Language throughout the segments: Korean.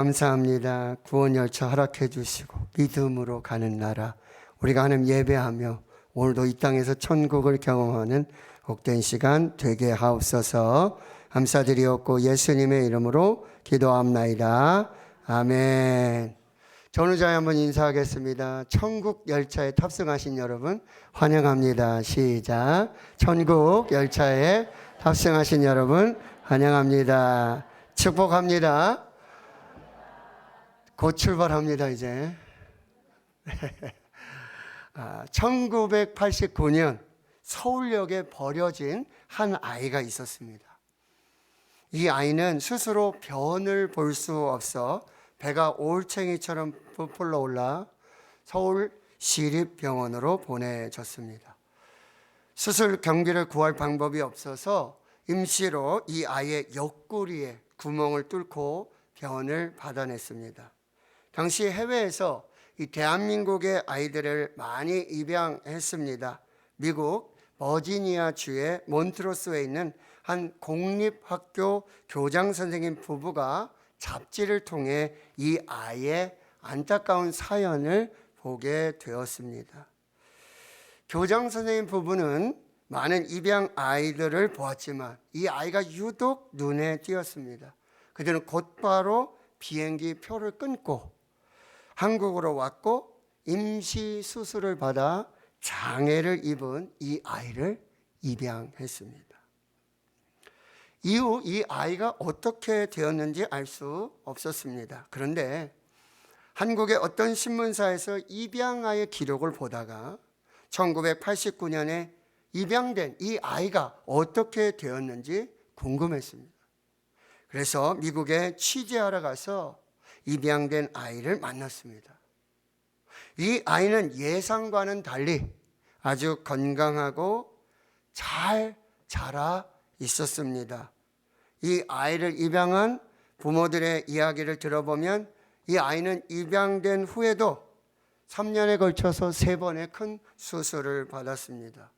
감사합니다. 구원열차 허락해 주시고 믿음으로 가는 나라 우리가 하나님 예배하며 오늘도 이 땅에서 천국을 경험하는 복된 시간 되게 하옵소서. 감사드리옵고 예수님의 이름으로 기도합나이다. 아멘. 전우자에 한번 인사하겠습니다. 천국 열차에 탑승하신 여러분 환영합니다. 시작. 천국 열차에 탑승하신 여러분 환영합니다. 축복합니다. 곧 출발합니다. 이제 1989년 서울역에 버려진 한 아이가 있었습니다. 이 아이는 스스로 변을 볼 수 없어 배가 올챙이처럼 부풀러 올라 서울 시립병원으로 보내졌습니다. 수술 경비를 구할 방법이 없어서 임시로 이 아이의 옆구리에 구멍을 뚫고 변을 받아냈습니다. 당시 해외에서 이 대한민국의 아이들을 많이 입양했습니다. 미국 버지니아 주의 몬트로스에 있는 한 공립학교 교장 선생님 부부가 잡지를 통해 이 아이의 안타까운 사연을 보게 되었습니다. 교장 선생님 부부는 많은 입양 아이들을 보았지만 이 아이가 유독 눈에 띄었습니다. 그들은 곧바로 비행기 표를 끊고 한국으로 왔고 임시 수술을 받아 장애를 입은 이 아이를 입양했습니다. 이후 이 아이가 어떻게 되었는지 알 수 없었습니다. 그런데 한국의 어떤 신문사에서 입양아의 기록을 보다가 1989년에 입양된 이 아이가 어떻게 되었는지 궁금했습니다. 그래서 미국에 취재하러 가서 입양된 아이를 만났습니다. 이 아이는 예상과는 달리 아주 건강하고 잘 자라 있었습니다. 이 아이를 입양한 부모들의 이야기를 들어보면 이 아이는 입양된 후에도 3년에 걸쳐서 3번의 큰 수술을 받았습니다.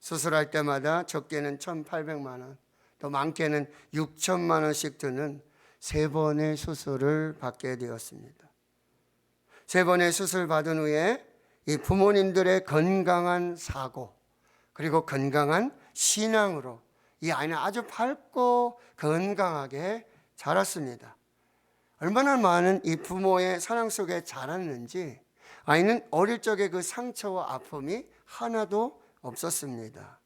수술할 때마다 적게는 1,800만 원, 또 많게는 6천만 원씩 드는 3번의 수술을 받게 되었습니다. 3번의 수술 받은 후에 이 부모님들의 건강한 사고 그리고 건강한 신앙으로 이 아이는 아주 밝고 건강하게 자랐습니다. 얼마나 많은 이 부모의 사랑 속에 자랐는지 아이는 어릴 적에 그 상처와 아픔이 하나도 없었습니다.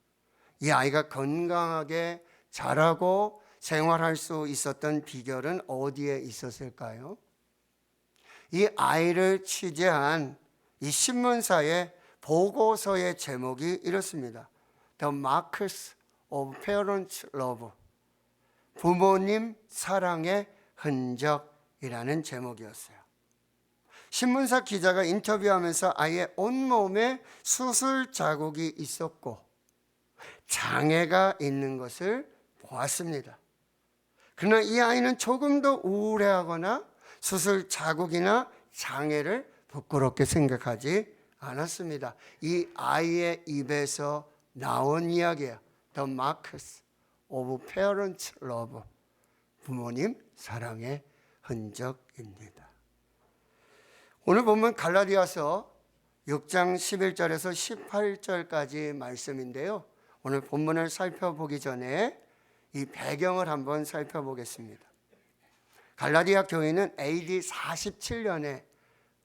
이 아이가 건강하게 자라고 생활할 수 있었던 비결은 어디에 있었을까요? 이 아이를 취재한 이 신문사의 보고서의 제목이 이렇습니다. The Marks of Parents Love, 부모님 사랑의 흔적이라는 제목이었어요. 신문사 기자가 인터뷰하면서 아이의 온몸에 수술 자국이 있었고 장애가 있는 것을 보았습니다. 그러나 이 아이는 조금도 우울해하거나 수술 자국이나 장애를 부끄럽게 생각하지 않았습니다. 이 아이의 입에서 나온 이야기예요. The Marks of Parents Love, 부모님 사랑의 흔적입니다. 오늘 보면 갈라디아서 6장 11절에서 18절까지 말씀인데요. 오늘 본문을 살펴보기 전에 이 배경을 한번 살펴보겠습니다. 갈라디아 교회는 AD 47년에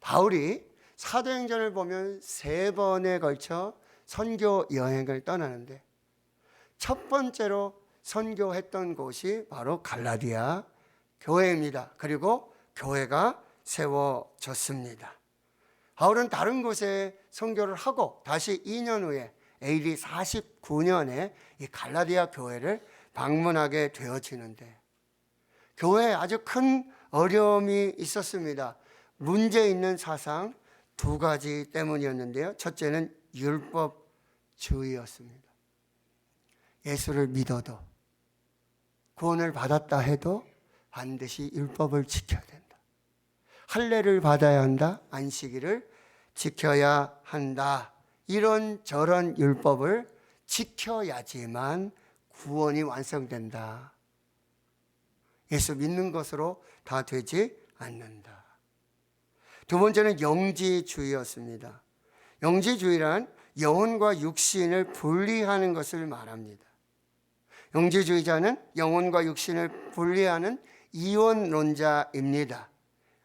바울이 사도행전을 보면 3번에 걸쳐 선교 여행을 떠나는데 첫 번째로 선교했던 곳이 바로 갈라디아 교회입니다. 그리고 교회가 세워졌습니다. 바울은 다른 곳에 선교를 하고 다시 2년 후에 AD 49년에 이 갈라디아 교회를 방문하게 되어지는데 교회에 아주 큰 어려움이 있었습니다. 문제 있는 사상 2가지 때문이었는데요. 첫째는 율법주의였습니다. 예수를 믿어도 구원을 받았다 해도 반드시 율법을 지켜야 된다. 할례를 받아야 한다. 안식일을 지켜야 한다. 이런저런 율법을 지켜야지만 구원이 완성된다. 예수 믿는 것으로 다 되지 않는다. 두 번째는 영지주의였습니다. 영지주의란 영혼과 육신을 분리하는 것을 말합니다. 영지주의자는 영혼과 육신을 분리하는 이원론자입니다.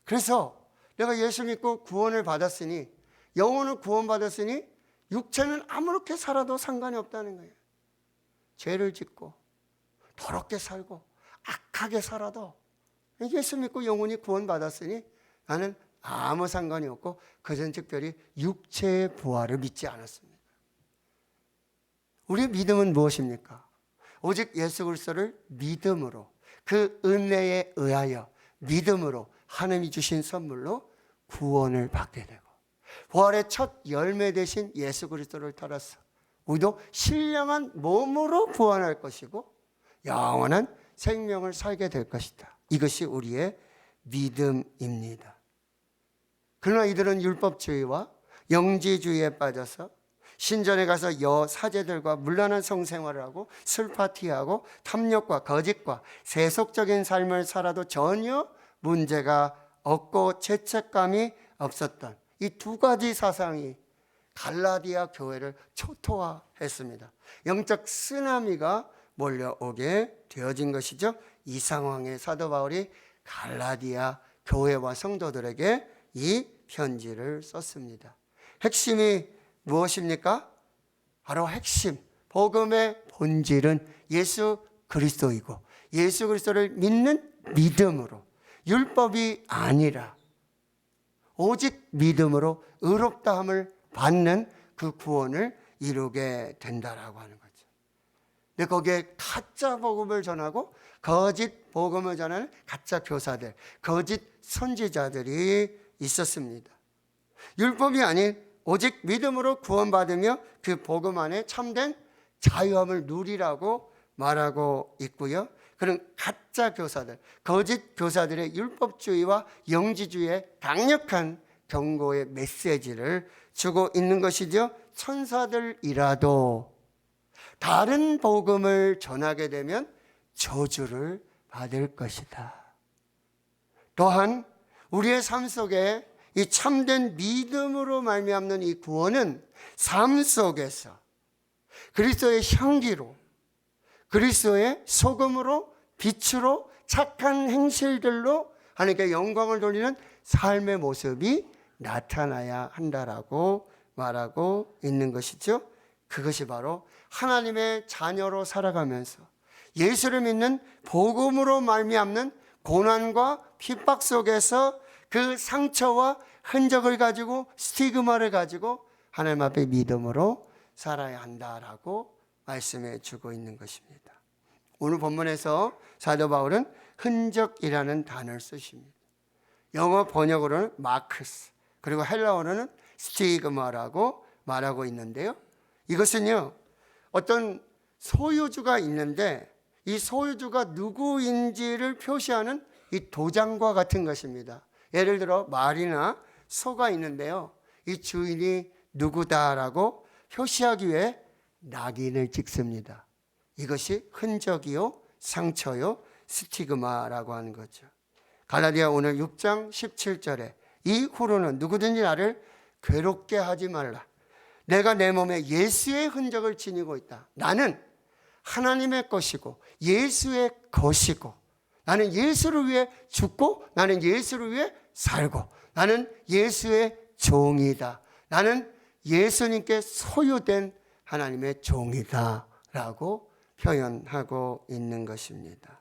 그래서 내가 예수 믿고 구원을 받았으니, 영혼은 구원받았으니 육체는 아무렇게 살아도 상관이 없다는 거예요. 죄를 짓고 더럽게 살고 악하게 살아도 예수 믿고 영혼이 구원받았으니 나는 아무 상관이 없고, 그전 특별히 육체의 부활을 믿지 않았습니다. 우리의 믿음은 무엇입니까? 오직 예수 그리스도를 믿음으로, 그 은혜에 의하여 믿음으로 하나님이 주신 선물로 구원을 받게 되고, 부활의 첫 열매 되신 예수 그리스도를 따라서 우리도 신령한 몸으로 부활할 것이고 영원한 생명을 살게 될 것이다. 이것이 우리의 믿음입니다. 그러나 이들은 율법주의와 영지주의에 빠져서 신전에 가서 여사제들과 문란한 성생활을 하고 술 파티하고 탐욕과 거짓과 세속적인 삶을 살아도 전혀 문제가 없고 죄책감이 없었던 이 두 가지 사상이 갈라디아 교회를 초토화했습니다. 영적 쓰나미가 몰려오게 되어진 것이죠. 이 상황에 사도 바울이 갈라디아 교회와 성도들에게 이 편지를 썼습니다. 핵심이 무엇입니까? 바로 핵심, 복음의 본질은 예수 그리스도이고, 예수 그리스도를 믿는 믿음으로, 율법이 아니라 오직 믿음으로 의롭다함을 받는 그 구원을 이루게 된다라고 하는 거죠. 근데 거기에 가짜 복음을 전하고 거짓 복음을 전하는 가짜 교사들, 거짓 선지자들이 있었습니다. 율법이 아닌 오직 믿음으로 구원받으며 그 복음 안에 참된 자유함을 누리라고 말하고 있고요. 그런 가짜 교사들, 거짓 교사들의 율법주의와 영지주의의 강력한 경고의 메시지를 주고 있는 것이죠. 천사들이라도 다른 복음을 전하게 되면 저주를 받을 것이다. 또한 우리의 삶 속에 이 참된 믿음으로 말미암는 이 구원은 삶 속에서 그리스도의 향기로, 그리스도의 소금으로, 빛으로, 착한 행실들로 하나님께 영광을 돌리는 삶의 모습이 나타나야 한다라고 말하고 있는 것이죠. 그것이 바로 하나님의 자녀로 살아가면서 예수를 믿는 복음으로 말미암는 고난과 핍박 속에서 그 상처와 흔적을 가지고, 스티그마를 가지고 하나님 앞에 믿음으로 살아야 한다라고 말씀해 주고 있는 것입니다. 오늘 본문에서 사도 바울은 흔적이라는 단어를 쓰십니다. 영어 번역으로는 마크스, 그리고 헬라어로는 스티그마라고 말하고 있는데요. 이것은요, 어떤 소유주가 있는데 이 소유주가 누구인지를 표시하는 이 도장과 같은 것입니다. 예를 들어 말이나 소가 있는데요, 이 주인이 누구다라고 표시하기 위해 낙인을 찍습니다. 이것이 흔적이요, 상처요, 스티그마라고 하는 거죠. 갈라디아 오늘 6장 17절에 이후로는 누구든지 나를 괴롭게 하지 말라. 내가 내 몸에 예수의 흔적을 지니고 있다. 나는 하나님의 것이고 예수의 것이고, 나는 예수를 위해 죽고 나는 예수를 위해 살고 나는 예수의 종이다. 나는 예수님께 소유된 하나님의 종이다 라고 표현하고 있는 것입니다.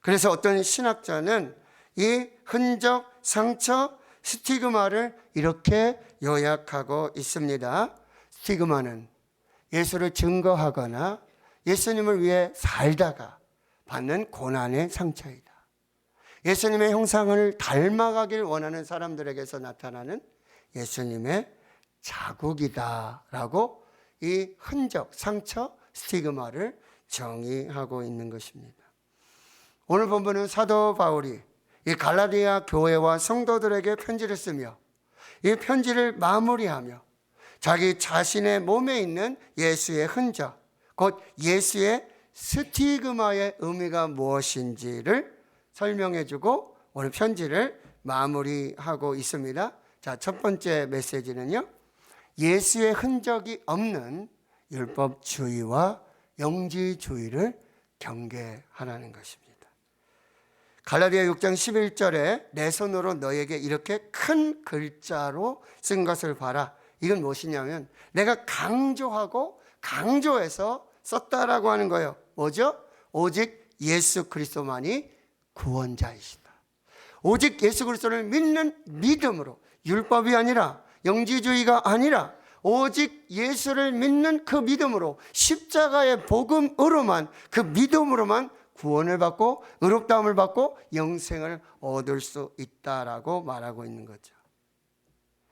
그래서 어떤 신학자는 이 흔적, 상처, 스티그마를 이렇게 요약하고 있습니다. 스티그마는 예수를 증거하거나 예수님을 위해 살다가 받는 고난의 상처이다. 예수님의 형상을 닮아가길 원하는 사람들에게서 나타나는 예수님의 자국이다라고 이 흔적, 상처, 스티그마를 정의하고 있는 것입니다. 오늘 본문은 사도 바울이 이 갈라디아 교회와 성도들에게 편지를 쓰며 이 편지를 마무리하며 자기 자신의 몸에 있는 예수의 흔적, 곧 예수의 스티그마의 의미가 무엇인지를 설명해주고 오늘 편지를 마무리하고 있습니다. 자, 첫 번째 메시지는요, 예수의 흔적이 없는 율법주의와 영지주의를 경계하라는 것입니다. 갈라디아 6장 11절에 내 손으로 너에게 이렇게 큰 글자로 쓴 것을 봐라. 이건 무엇이냐면 내가 강조하고 강조해서 썼다라고 하는 거예요. 뭐죠? 오직 예수 그리스도만이 구원자이시다. 오직 예수 그리스도를 믿는 믿음으로, 율법이 아니라 영지주의가 아니라 오직 예수를 믿는 그 믿음으로, 십자가의 복음으로만, 그 믿음으로만 구원을 받고 의롭다함을 받고 영생을 얻을 수 있다라고 말하고 있는 거죠.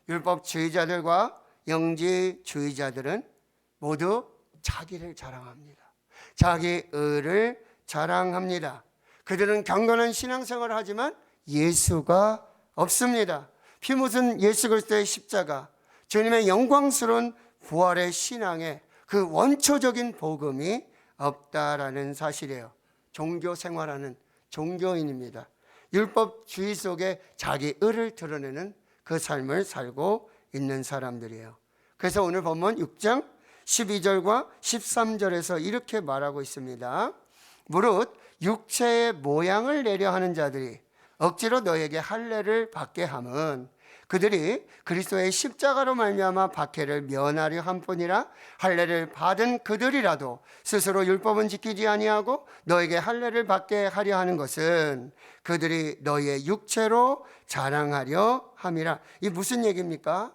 율법주의자들과 영지주의자들은 모두 자기를 자랑합니다. 자기 의를 자랑합니다. 그들은 경건한 신앙생활을 하지만 예수가 없습니다. 피 묻은 예수 그리스도의 십자가, 주님의 영광스러운 부활의 신앙에 그 원초적인 복음이 없다라는 사실이에요. 종교 생활하는 종교인입니다. 율법주의 속에 자기 의를 드러내는 그 삶을 살고 있는 사람들이에요. 그래서 오늘 본문 6장 12절과 13절에서 이렇게 말하고 있습니다. 무릇 육체의 모양을 내려 하는 자들이 억지로 너에게 할례를 받게 함은 그들이 그리스도의 십자가로 말미암아 박해를 면하려 함뿐이라. 할례를 받은 그들이라도 스스로 율법은 지키지 아니하고 너에게 할례를 받게 하려 하는 것은 그들이 너희의 육체로 자랑하려 함이라. 이 무슨 얘기입니까?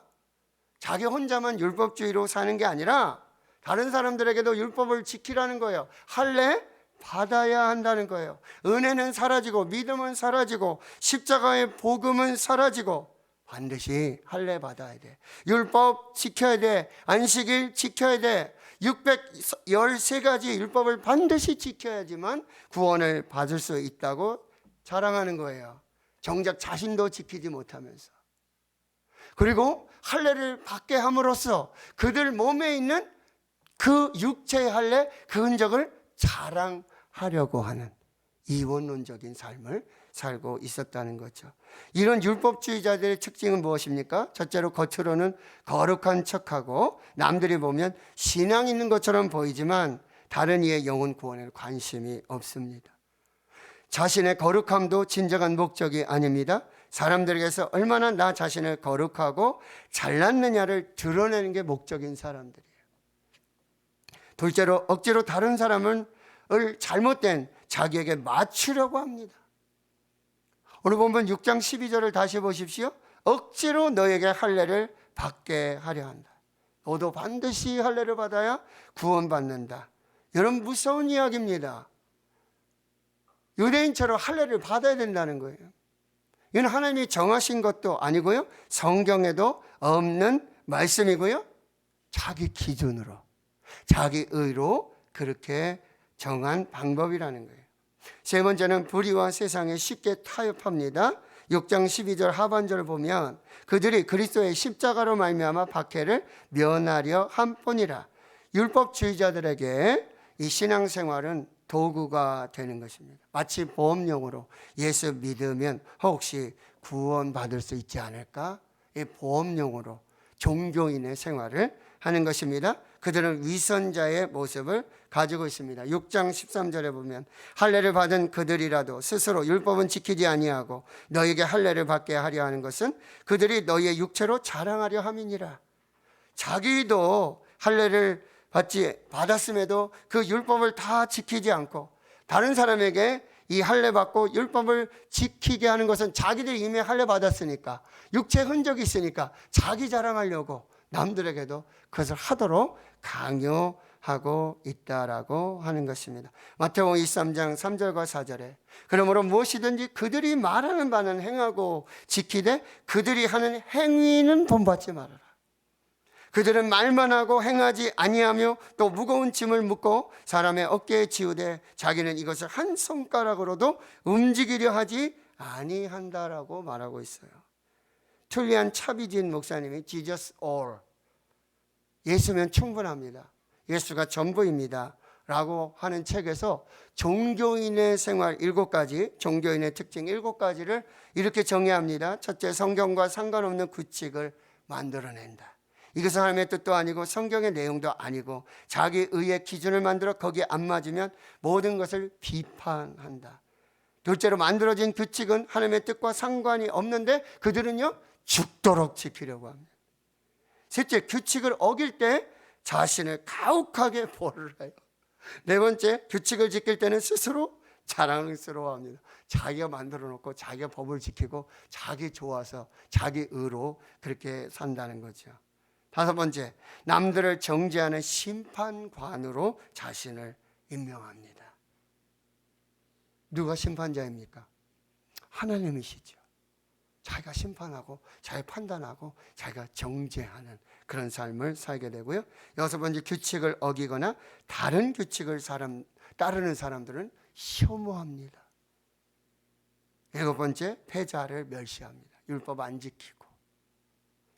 자기 혼자만 율법주의로 사는 게 아니라 다른 사람들에게도 율법을 지키라는 거예요. 할례 받아야 한다는 거예요. 은혜는 사라지고 믿음은 사라지고 십자가의 복음은 사라지고 반드시 할례 받아야 돼. 율법 지켜야 돼. 안식일 지켜야 돼. 613가지 율법을 반드시 지켜야지만 구원을 받을 수 있다고 자랑하는 거예요. 정작 자신도 지키지 못하면서. 그리고 할례를 받게 함으로써 그들 몸에 있는 그 육체의 할례, 그 흔적을 자랑하려고 하는 이원론적인 삶을 살고 있었다는 거죠. 이런 율법주의자들의 특징은 무엇입니까? 첫째로 겉으로는 거룩한 척하고 남들이 보면 신앙 있는 것처럼 보이지만 다른 이의 영혼 구원에 관심이 없습니다. 자신의 거룩함도 진정한 목적이 아닙니다. 사람들에게서 얼마나 나 자신을 거룩하고 잘났느냐를 드러내는 게 목적인 사람들이에요. 둘째로 억지로 다른 사람을 잘못된 자기에게 맞추려고 합니다. 오늘 본문 6장 12절을 다시 보십시오. 억지로 너에게 할례를 받게 하려 한다. 너도 반드시 할례를 받아야 구원받는다. 여러분, 무서운 이야기입니다. 유대인처럼 할례를 받아야 된다는 거예요. 이건 하나님이 정하신 것도 아니고요, 성경에도 없는 말씀이고요, 자기 기준으로, 자기 의로 그렇게 정한 방법이라는 거예요. 세 번째는 불의와 세상에 쉽게 타협합니다. 6장 12절 하반절을 보면 그들이 그리스도의 십자가로 말미암아 박해를 면하려 함뿐이라. 율법주의자들에게 이 신앙생활은 도구가 되는 것입니다. 마치 보험용으로 예수 믿으면 혹시 구원받을 수 있지 않을까? 이 보험용으로 종교인의 생활을 하는 것입니다. 그들은 위선자의 모습을 가지고 있습니다. 6장 13절에 보면 할례를 받은 그들이라도 스스로 율법은 지키지 아니하고 너에게 할례를 받게 하려 하는 것은 그들이 너희의 육체로 자랑하려 함이니라. 자기도 할례를 받았음에도 그 율법을 다 지키지 않고 다른 사람에게 이 할례 받고 율법을 지키게 하는 것은 자기들이 이미 할례 받았으니까, 육체 흔적이 있으니까 자기 자랑하려고 남들에게도 그것을 하도록 강요하고 있다라고 하는 것입니다. 마태복음 23장 3절과 4절에 그러므로 무엇이든지 그들이 말하는 바는 행하고 지키되 그들이 하는 행위는 본받지 말아라. 그들은 말만 하고 행하지 아니하며 또 무거운 짐을 묻고 사람의 어깨에 지우되 자기는 이것을 한 손가락으로도 움직이려 하지 아니한다라고 말하고 있어요. 툴리안 차비진 목사님이 Jesus all, 예수면 충분합니다, 예수가 전부입니다 라고 하는 책에서 종교인의 생활 7가지, 종교인의 특징 7가지를 이렇게 정의합니다. 첫째, 성경과 상관없는 규칙을 만들어낸다. 이것은 하나님의 뜻도 아니고 성경의 내용도 아니고 자기 의의 기준을 만들어 거기에 안 맞으면 모든 것을 비판한다. 둘째로, 만들어진 규칙은 하나님의 뜻과 상관이 없는데 그들은요 죽도록 지키려고 합니다. 셋째, 규칙을 어길 때 자신을 가혹하게 벌을 해요. 네 번째, 규칙을 지킬 때는 스스로 자랑스러워합니다. 자기가 만들어 놓고 자기가 법을 지키고 자기 좋아서 자기 의로 그렇게 산다는 거죠. 다섯 번째, 남들을 정죄하는 심판관으로 자신을 임명합니다. 누가 심판자입니까? 하나님이시죠. 자기가 심판하고 자기가 판단하고 자기가 정죄하는 그런 삶을 살게 되고요. 여섯 번째, 규칙을 어기거나 다른 규칙을 따르는 사람들은 혐오합니다. 일곱 번째, 패자를 멸시합니다. 율법 안 지키고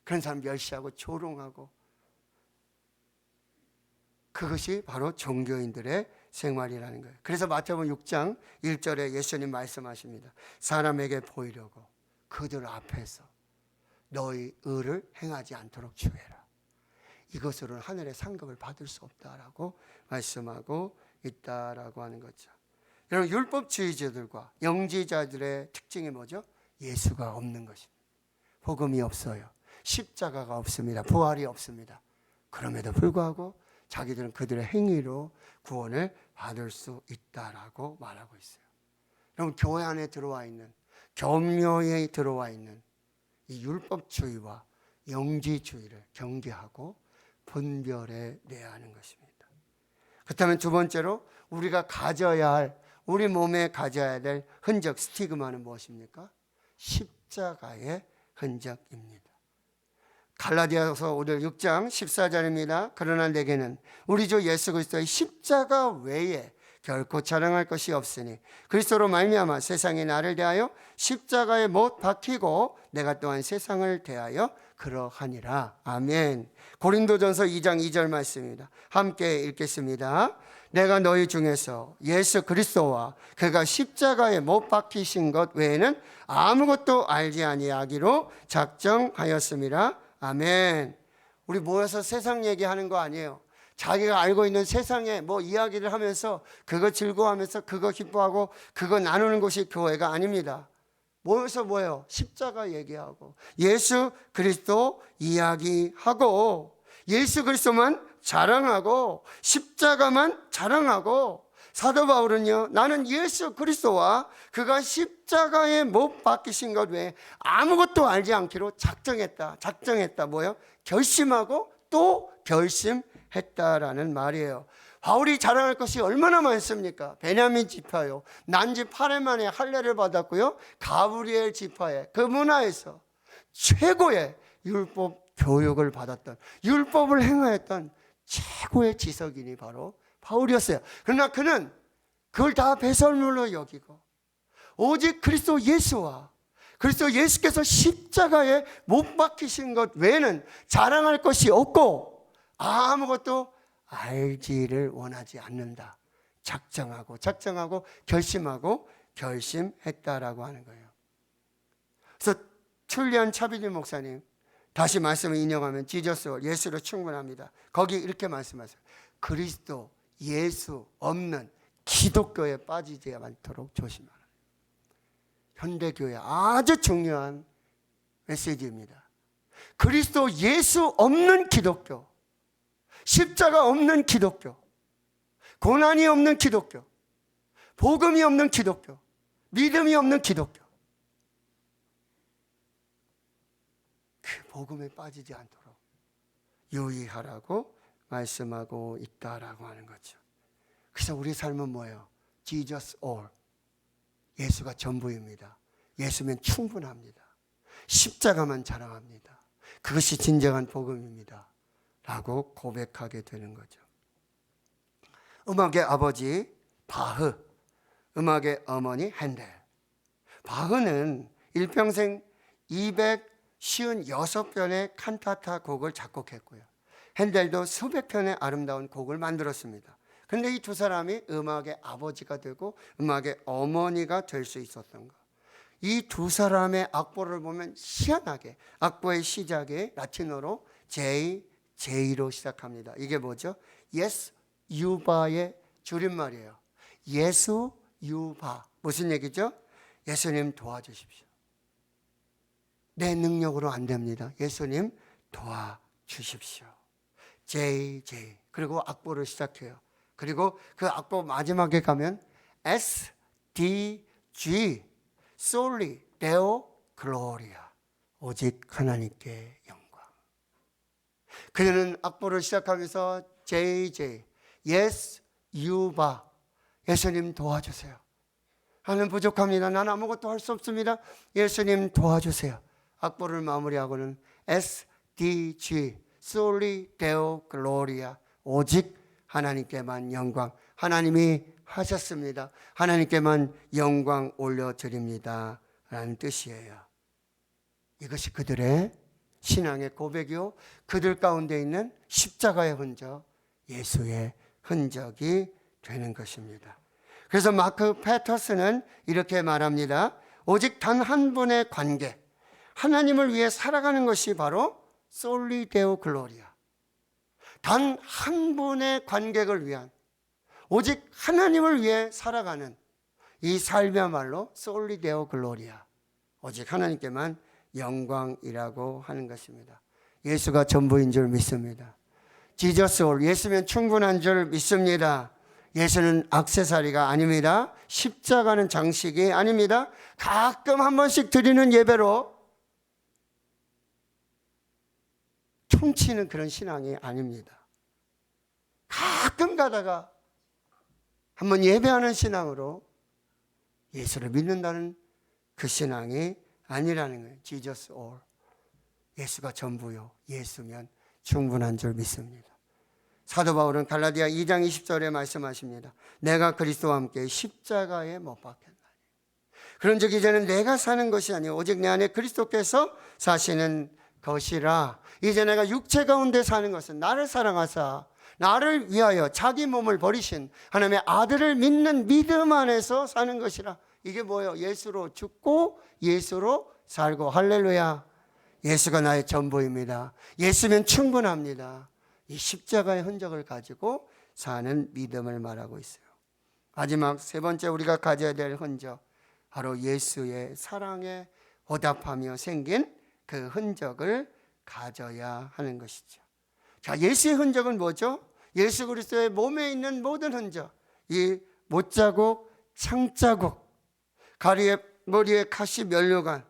그런 사람 멸시하고 조롱하고, 그것이 바로 종교인들의 생활이라는 거예요. 그래서 마태복음 6장 1절에 예수님 말씀하십니다. 사람에게 보이려고 그들 앞에서 너희 의를 행하지 않도록 주의해라. 이것으로는 하늘의 상급을 받을 수 없다라고 말씀하고 있다라고 하는 거죠. 여러분, 율법주의자들과 영지자들의 특징이 뭐죠? 예수가 없는 것입니다. 복음이 없어요. 십자가가 없습니다. 부활이 없습니다. 그럼에도 불구하고 자기들은 그들의 행위로 구원을 받을 수 있다라고 말하고 있어요. 여러분, 교회 안에 들어와 있는, 교묘에 들어와 있는 이 율법주의와 영지주의를 경계하고 분별해 내야 하는 것입니다. 그렇다면 두 번째로 우리가 가져야 할, 우리 몸에 가져야 될 흔적, 스티그마는 무엇입니까? 십자가의 흔적입니다. 갈라디아서 오늘 6장 14절입니다. 그러나 내게는 우리 주 예수 그리스도의 십자가 외에 결코 자랑할 것이 없으니 그리스도로 말미암아 세상이 나를 대하여 십자가에 못 박히고 내가 또한 세상을 대하여 그러하니라. 아멘. 고린도전서 2장 2절 말씀입니다. 함께 읽겠습니다. 내가 너희 중에서 예수 그리스도와 그가 십자가에 못 박히신 것 외에는 아무것도 알지 아니하기로 작정하였음이라. 아멘. 우리 모여서 세상 얘기하는 거 아니에요. 자기가 알고 있는 세상에 뭐 이야기를 하면서 그거 즐거워하면서 그거 기뻐하고 그거 나누는 것이 교회가 아닙니다. 모여서 뭐예요? 십자가 얘기하고 예수 그리스도 이야기하고 예수 그리스도만 자랑하고 십자가만 자랑하고, 사도 바울은요, 나는 예수 그리스도와 그가 십자가에 못 박히신 것 외에 아무것도 알지 않기로 작정했다. 뭐예요? 결심하고 또 결심했다라는 말이에요. 바울이 자랑할 것이 얼마나 많습니까? 베냐민 지파요, 난지 8일 만에 할례를 받았고요, 가브리엘 지파의 그 문화에서 최고의 율법 교육을 받았던, 율법을 행하였던 최고의 지석인이 바로 바울이었어요. 그러나 그는 그걸 다 배설물로 여기고 오직 그리스도 예수와 그리스도 예수께서 십자가에 못 박히신 것 외에는 자랑할 것이 없고 아무것도 알지를 원하지 않는다. 작정하고 결심하고 결심했다라고 하는 거예요. 그래서 툴리안 차빌리 목사님, 다시 말씀을 인용하면 지저스, 예수로 충분합니다. 거기 이렇게 말씀하세요. 그리스도 예수 없는 기독교에 빠지지 않도록 조심하라. 현대교회 아주 중요한 메시지입니다. 그리스도 예수 없는 기독교, 십자가 없는 기독교, 고난이 없는 기독교, 복음이 없는 기독교, 믿음이 없는 기독교, 그 복음에 빠지지 않도록 유의하라고 말씀하고 있다라고 하는 거죠. 그래서 우리 삶은 뭐예요? Jesus all. 예수가 전부입니다. 예수면 충분합니다. 십자가만 자랑합니다. 그것이 진정한 복음입니다. 라고 고백하게 되는 거죠. 음악의 아버지 바흐, 음악의 어머니 핸델. 바흐는 일평생 256편의 칸타타 곡을 작곡했고요, 핸델도 수백 편의 아름다운 곡을 만들었습니다. 그런데 이 두 사람이 음악의 아버지가 되고 음악의 어머니가 될 수 있었던 것. 이 두 사람의 악보를 보면 희한하게 악보의 시작에 라틴어로 J로 시작합니다. 이게 뭐죠? 예스 유바의 줄임말이에요. 예수 유바. 무슨 얘기죠? 예수님 도와주십시오. 내 능력으로 안 됩니다. 예수님 도와주십시오. J. 그리고 악보를 시작해요. 그리고 그 악보 마지막에 가면 S, D, G. Soli Deo Gloria. 오직 하나님께 영광. 그녀는 악보를 시작하면서 J. Yes, you 바. 예수님 도와주세요. 나는 부족합니다. 나는 아무것도 할 수 없습니다. 예수님 도와주세요. 악보를 마무리하고는 S, D, G. Soli Deo Gloria. 오직 하나님께만 영광. 하나님이 하셨습니다. 하나님께만 영광 올려드립니다. 라는 뜻이에요. 이것이 그들의 신앙의 고백이요. 그들 가운데 있는 십자가의 흔적, 예수의 흔적이 되는 것입니다. 그래서 마크 패터슨은 이렇게 말합니다. 오직 단 한 분의 관계, 하나님을 위해 살아가는 것이 바로 솔리 데오 글로리아. 단 한 분의 관객을 위한, 오직 하나님을 위해 살아가는 이 삶이야말로 솔리 데오 글로리아. 오직 하나님께만 영광이라고 하는 것입니다. 예수가 전부인 줄 믿습니다. 지저스 올, 예수면 충분한 줄 믿습니다. 예수는 액세서리가 아닙니다. 십자가는 장식이 아닙니다. 가끔 한 번씩 드리는 예배로 퉁치는 그런 신앙이 아닙니다. 가끔 가다가 한번 예배하는 신앙으로 예수를 믿는다는 그 신앙이 아니라는 거예요. Jesus all. 예수가 전부요. 예수면 충분한 줄 믿습니다. 사도 바울은 갈라디아 2장 20절에 말씀하십니다. 내가 그리스도와 함께 십자가에 못 박혔나니. 그런즉 이제는 내가 사는 것이 아니요 오직 내 안에 그리스도께서 사시는 것이라. 이제 내가 육체 가운데 사는 것은 나를 사랑하사 나를 위하여 자기 몸을 버리신 하나님의 아들을 믿는 믿음 안에서 사는 것이라. 이게 뭐예요? 예수로 죽고 예수로 살고. 할렐루야. 예수가 나의 전부입니다. 예수면 충분합니다. 이 십자가의 흔적을 가지고 사는 믿음을 말하고 있어요. 마지막 세 번째 우리가 가져야 될 흔적, 바로 예수의 사랑에 보답하며 생긴 그 흔적을 가져야 하는 것이죠. 자, 예수의 흔적은 뭐죠? 예수 그리스도의 몸에 있는 모든 흔적, 이 못자국, 창자국, 가리에 머리에 가시 면류관,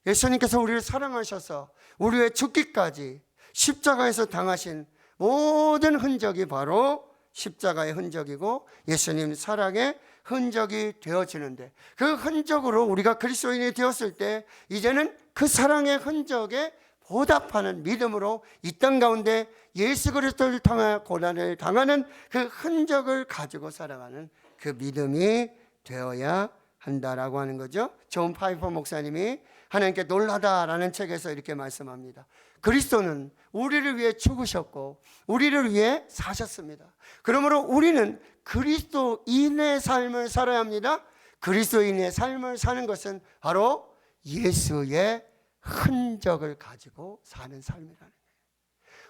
예수님께서 우리를 사랑하셔서 우리의 죽기까지 십자가에서 당하신 모든 흔적이 바로 십자가의 흔적이고 예수님 사랑의 흔적이 되어지는데, 그 흔적으로 우리가 그리스도인이 되었을 때 이제는 그 사랑의 흔적에 보답하는 믿음으로 이 땅 가운데 예수 그리스도를 통해 고난을 당하는 그 흔적을 가지고 살아가는 그 믿음이 되어야 한다라고 하는 거죠. 존 파이퍼 목사님이 하나님께 놀라다라는 책에서 이렇게 말씀합니다. 그리스도는 우리를 위해 죽으셨고 우리를 위해 사셨습니다. 그러므로 우리는 그리스도인의 삶을 살아야 합니다. 그리스도인의 삶을 사는 것은 바로 예수의 흔적을 가지고 사는 삶이라는 거예요.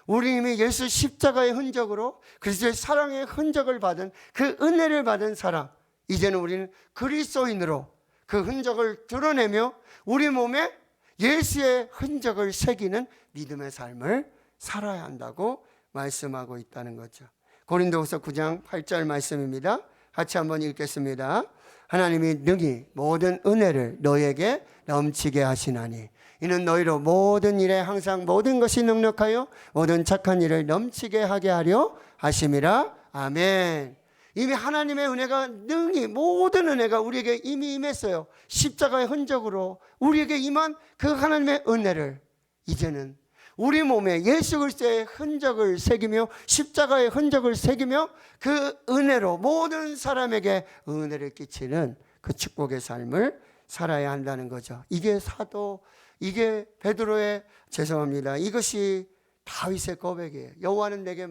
우리 이미 예수 십자가의 흔적으로 그리스도의 사랑의 흔적을 받은 그 은혜를 받은 사람, 이제는 우리는 그리스도인으로 그 흔적을 드러내며 우리 몸에 예수의 흔적을 새기는 믿음의 삶을 살아야 한다고 말씀하고 있다는 거죠. 고린도후서 9장 8절 말씀입니다. 같이 한번 읽겠습니다. 하나님이 능히 모든 은혜를 너에게 넘치게 하시나니 이는 너희로 모든 일에 항상 모든 것이 능력하여 모든 착한 일을 넘치게 하게 하려 하심이라. 아멘. 이미 하나님의 은혜가 능히 모든 은혜가 우리에게 이미 임했어요. 십자가의 흔적으로 우리에게 임한 그 하나님의 은혜를 이제는 우리 몸에 예수 그리스도의 흔적을 새기며 십자가의 흔적을 새기며 그 은혜로 모든 사람에게 은혜를 끼치는 그 축복의 삶을 살아야 한다는 거죠. 이게 사도, 이게 베드로의, 죄송합니다, 이것이 다윗의 고백이에요. 여호와는 내게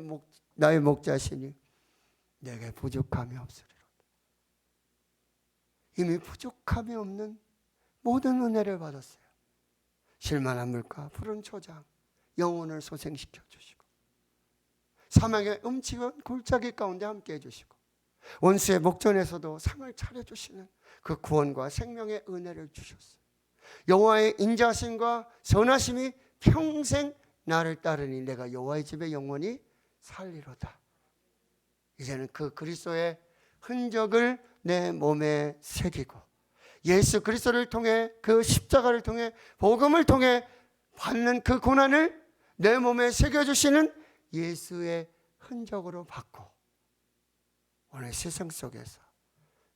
나의 목자시니 내게 부족함이 없으리로다. 이미 부족함이 없는 모든 은혜를 받았어요. 실만한 물가, 푸른 초장, 영혼을 소생시켜 주시고, 사망의 음침한 골짜기 가운데 함께 해주시고, 원수의 목전에서도 상을 차려주시는 그 구원과 생명의 은혜를 주셨어요. 여호와의 인자하심과 선하심이 평생 나를 따르니 내가 여호와의 집에 영원히 살리로다. 이제는 그 그리스도의 흔적을 내 몸에 새기고, 예수 그리스도를 통해, 그 십자가를 통해, 복음을 통해 받는 그 고난을 내 몸에 새겨주시는 예수의 흔적으로 받고, 오늘 세상 속에서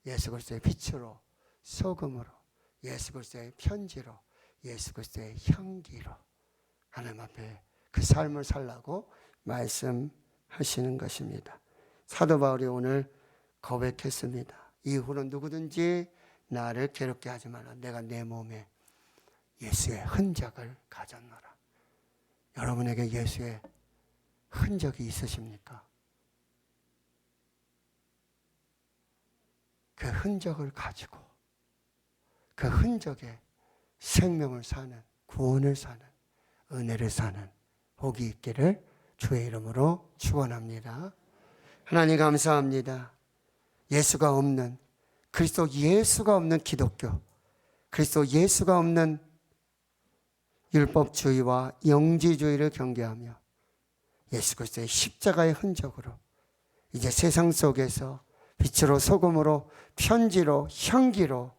예수 그리스도의 빛으로, 소금으로, 예수 그리스도의 편지로, 예수 그리스도의 향기로 하나님 앞에 그 삶을 살라고 말씀하시는 것입니다. 사도 바울이 오늘 고백했습니다. 이후로 누구든지 나를 괴롭게 하지 마라. 내가 내 몸에 예수의 흔적을 가졌노라. 여러분에게 예수의 흔적이 있으십니까? 그 흔적을 가지고 그 흔적에 생명을 사는, 구원을 사는, 은혜를 사는 복이 있기를 주의 이름으로 축원합니다. 하나님 감사합니다. 예수가 없는, 그리스도 예수가 없는 기독교, 그리스도 예수가 없는 율법주의와 영지주의를 경계하며 예수 그리스도의 십자가의 흔적으로 이제 세상 속에서 빛으로, 소금으로, 편지로, 향기로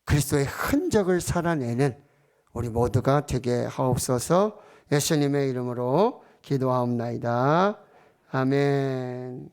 그리스도의 흔적을 살아내는 우리 모두가 되게 하옵소서. 예수님의 이름으로 기도하옵나이다. 아멘.